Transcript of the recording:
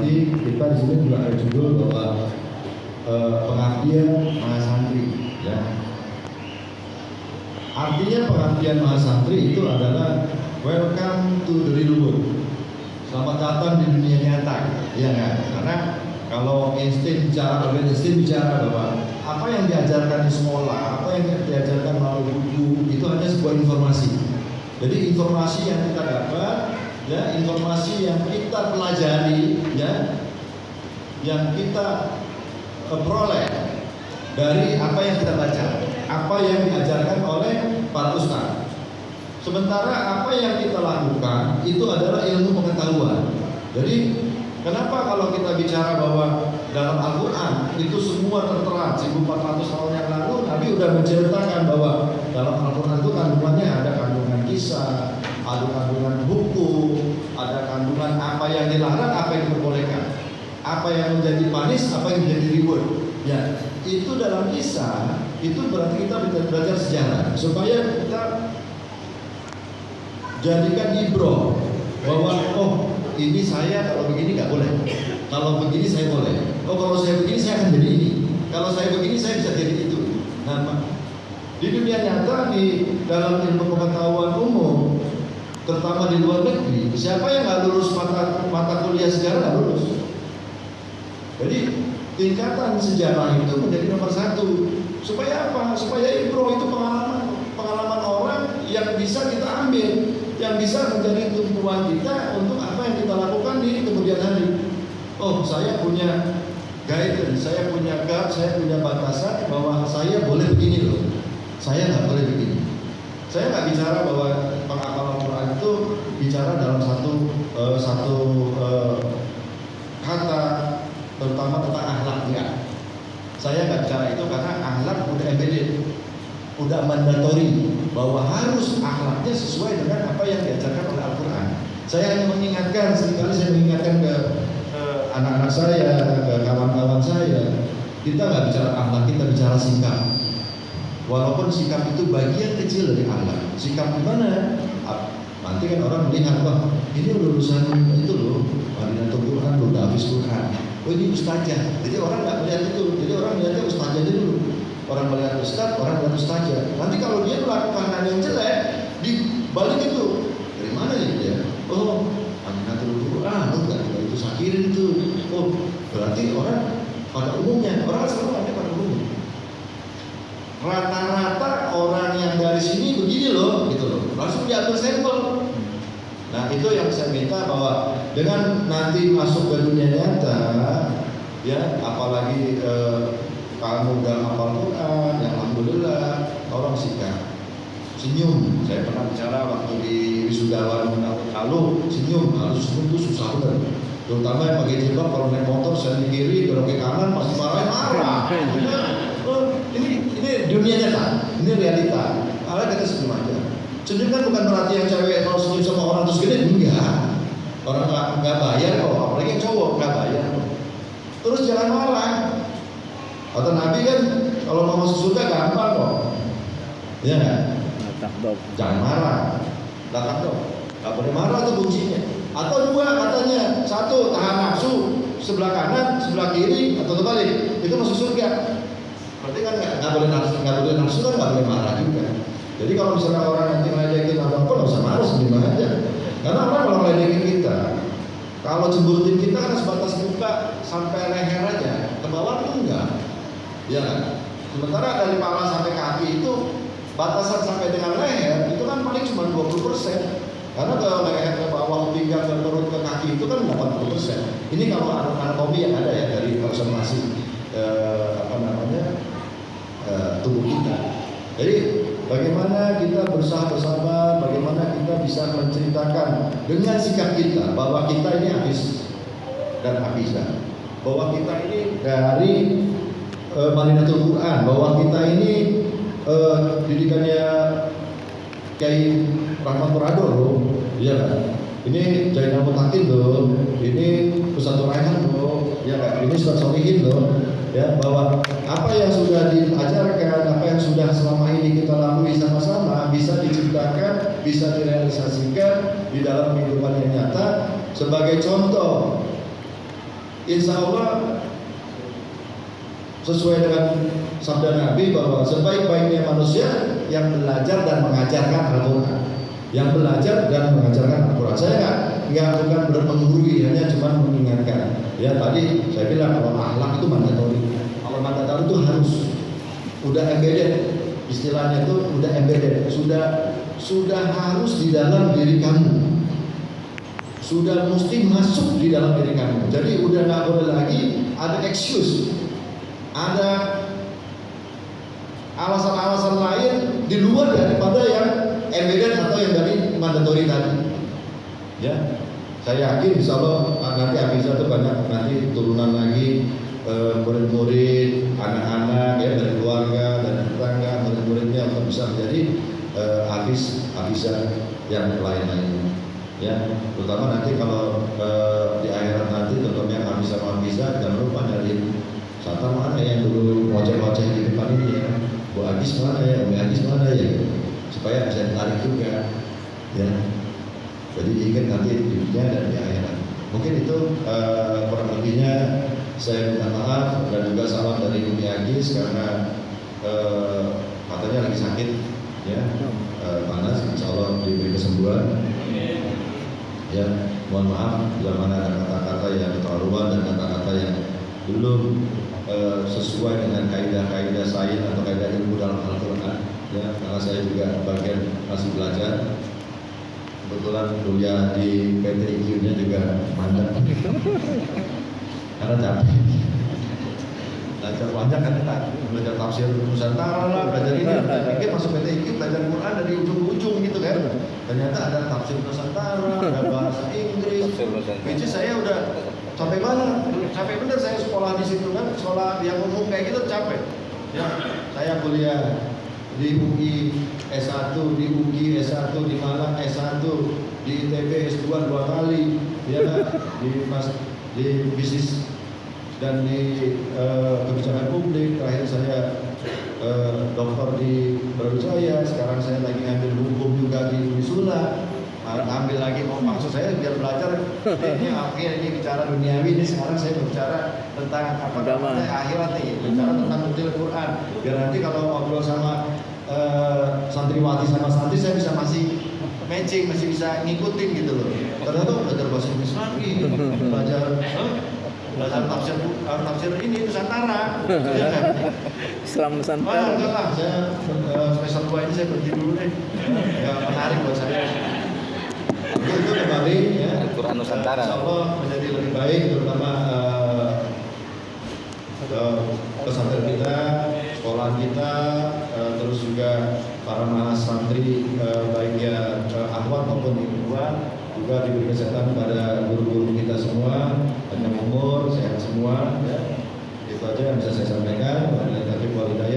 Berarti kita di sini juga ada judul bahwa pengabdian mahasantri, ya. Artinya pengabdian mahasantri itu adalah welcome to the real world. Selamat datang di dunia nyata, ya kan? Karena kalau Einstein bicara bahwa apa yang diajarkan di sekolah, apa yang diajarkan melalui buku itu hanya sebuah informasi. Jadi informasi yang kita dapat, ya, informasi yang kita pelajari, ya, yang kita peroleh dari apa yang kita baca, apa yang diajarkan oleh para ustaz. Sementara apa yang kita lakukan itu adalah ilmu pengetahuan. Jadi kenapa kalau kita bicara bahwa dalam Al-Quran itu semua tertera 1400 tahun yang lalu, Nabi sudah menceritakan bahwa dalam Al-Quran itu kandungannya ada kandungan kisah, ada kandungan hukum, ada kandungan apa yang dilarang, apa yang diperbolehkan, apa yang menjadi manis, apa yang menjadi reward. Ya, itu dalam kisah itu berarti kita belajar sejarah supaya kita jadikan ibroh bahwa ini saya kalau begini nggak boleh, kalau begini saya boleh, kalau saya begini saya akan jadi ini, kalau saya begini saya bisa jadi itu. Nah, di dunia nyata di dalam ilmu pengetahuan umum, terutama di luar negeri, siapa yang nggak lulus mata kuliah sejarah nggak lulus. Jadi tingkatan sejarah itu menjadi nomor satu. Supaya apa? Supaya ibroh itu pengalaman orang yang bisa kita ambil, yang bisa menjadi tumpuan kita untuk apa yang kita lakukan di kemudian hari. Oh, saya punya guidance, saya punya guide, saya punya batasan bahwa saya boleh begini loh, saya nggak boleh begini. Saya nggak bicara bahwa penghafalan Quran itu bicara dalam satu kata, terutama tentang akhlaknya. Saya nggak bicara itu karena akhlak udah embedded, udah mandatori bahwa harus akhlaknya sesuai dengan apa yang diajarkan oleh Al-Quran. Saya hanya mengingatkan, seringkali saya mengingatkan ke anak-anak saya, ke kawan-kawan saya, kita nggak bicara akhlak, kita bicara sikap. Walaupun sikap itu bagian kecil dari akhlak. Sikap gimana? Nanti kan orang melihat, wah ini lulusan itu loh, Madinatul Quran, udah habis Quran. Oh ini ustazah. Jadi orang nggak melihat itu. Jadi orang melihatnya ustazahnya dulu. Orang melihat ustaz, orang melihat ustazah. Nanti kalau dia melakukan hal yang jelek, dibalik itu. Dari mana ya? Oh, Madinatul Quran, enggak itu sakirin itu. Oh, berarti orang pada umumnya, orang selalu ada pada umumnya. Rata-rata orang yang dari sini begini loh, gitu loh. Langsung diambil sampel. Nah itu yang saya minta bahwa dengan nanti masuk ke dunia nyata, ya apalagi kamu dalam hafal Quran, ya alhamdulillah orang senyum. Saya pernah bicara waktu di wisudawan lalu senyum, harus senyum itu susah benar. Terutama yang pakai jilbab kalau naik motor saya di kiri, belok ke kanan pasti marah. Ini dunia nyata, ini realita. Malah kita senyum aja. Senyum kan bukan berarti yang cewek kalau senyum sama orang terus gede, enggak. Orang nggak bayar kok, apalagi yang cowok nggak bayar. Terus jangan marah. Kata Nabi kan kalau mau masuk surga gampang kok, ya kan? Jangan marah, nggak boleh marah itu kuncinya. Atau dua katanya, satu tahan nafsu, sebelah kanan, sebelah kiri atau terbalik, itu masuk surga. Berarti kan nggak boleh nafsu kan nggak boleh marah juga. Jadi kalau misalnya orang nanti ngeledekin abang pun nggak usah marah, senyum aja. Karena orang kalau ngeledekin kita, kalau cemburutin kita kan sebatas muka sampai leher aja, ke bawah itu enggak, ya kan? Sementara dari kepala sampai kaki itu batasan sampai dengan leher itu kan paling cuma 20%. Karena ke leher, ke bawah, ke pinggang, ke perut, ke kaki itu kan 80%. Ini kalau anatomi yang ada ya dari observasi tubuh kita. Jadi bagaimana kita berusaha bersama, bagaimana kita bisa menceritakan dengan sikap kita bahwa kita ini habis dan habisah, bahwa kita ini dari Madinatul Quran, bahwa kita ini didikannya Kiai Rahmat Purado loh, iya kan? Ini Jainal Mutakin loh, ini Ustadz Raihan loh, ya kan? Ini Ustadz Solihin loh, ya, bahwa apa yang sudah diajarkan, apa yang sudah selama ini kita lalui sama-sama bisa diciptakan, bisa direalisasikan di dalam kehidupan yang nyata sebagai contoh insya Allah sesuai dengan sabda Nabi bahwa sebaik-baiknya manusia yang belajar dan mengajarkan Al-Quran, yang belajar dan mengajarkan Al-Quran. Saya nggak bukan bermenggurui, hanya cuma mengingatkan. Ya tadi saya bilang kalau akhlak itu mandatori. Kalau mandatori itu harus udah embedded, istilahnya itu udah embedded, sudah harus di dalam diri kamu. Sudah mesti masuk di dalam diri kamu. Jadi udah nggak boleh lagi ada excuse, ada alasan-alasan lain di luar daripada yang embedded atau yang dari mandatory tadi. Ya, saya yakin insya Allah nanti Hafiza itu banyak nanti turunan lagi murid-murid, anak-anak ya dari keluarga dan tetangga, murid-muridnya untuk bisa menjadi Hafiza yang lain-lainnya. Ya, terutama nanti kalau di akhirat nanti terutama yang Hafiza jangan lupa nyariin Satar mana yang dulu ngoceh-ngoceh di depan ini ya, Bu Agis mana ya, Umi Agis mana ya, supaya bisa ditarik juga ya. Jadi ingat nanti di dunia dan di akhirat. Mungkin itu kurang lebihnya. Saya minta maaf dan juga salam dari Umi Agis karena katanya lagi sakit ya, panas, insya Allah diberi kesembuhan. Ya, mohon maaf bila mana ada kata-kata yang keterlaluan dan kata-kata yang belum sesuai dengan kaidah-kaidah sains atau kaidah ilmu dalam Al-Quran. Ya, karena saya juga bagian masih belajar. Kebetulan kuliah di PTIQ-nya juga mandek. Karena capek. Belajar banyak kan kita belajar tafsir Nusantara lah, belajar ini, pikir masuk PTIQ belajar Quran dari ujung ke ujung gitu kan. Ternyata ada tafsir Nusantara, ada bahasa Inggris. Which saya udah capek banget, capek bener saya sekolah di situ kan, sekolah yang umum kayak gitu capek. Ya, saya kuliah di UI S1, di UGI S1, di Malang S1, di ITB S2 2 kali, ya di bisnis dan di kebijakan publik. Terakhir saya doktor di Brawijaya, sekarang saya lagi ngambil hukum juga di Unisula. Ambil lagi, maksud saya biar belajar ini bicara duniawi, ini sekarang saya berbicara tentang akhirat nih, bicara tentang nutil Quran, biar nanti kalau ngobrol sama santriwati sama santri saya bisa masih matching, masih bisa ngikutin gitu loh. Ternyata belajar bahasa Inggris lagi, belajar tafsir ini Nusantara. Islam Nusantara. Enggak lah, saya semester 2 ini saya berhenti dulu deh. Enggak menarik buat saya. Itu kembali ya. Al-Quran Nusantara. Insya Allah menjadi lebih baik, terutama pesantren kita, sekolah kita, terus juga para mahasantri baiknya akhwat maupun ikhwan juga diberi kesehatan pada guru-guru kita semua, panjang umur, sehat semua. Ya. Itu aja yang bisa saya sampaikan. Wabillahi taufiq wal hidayah.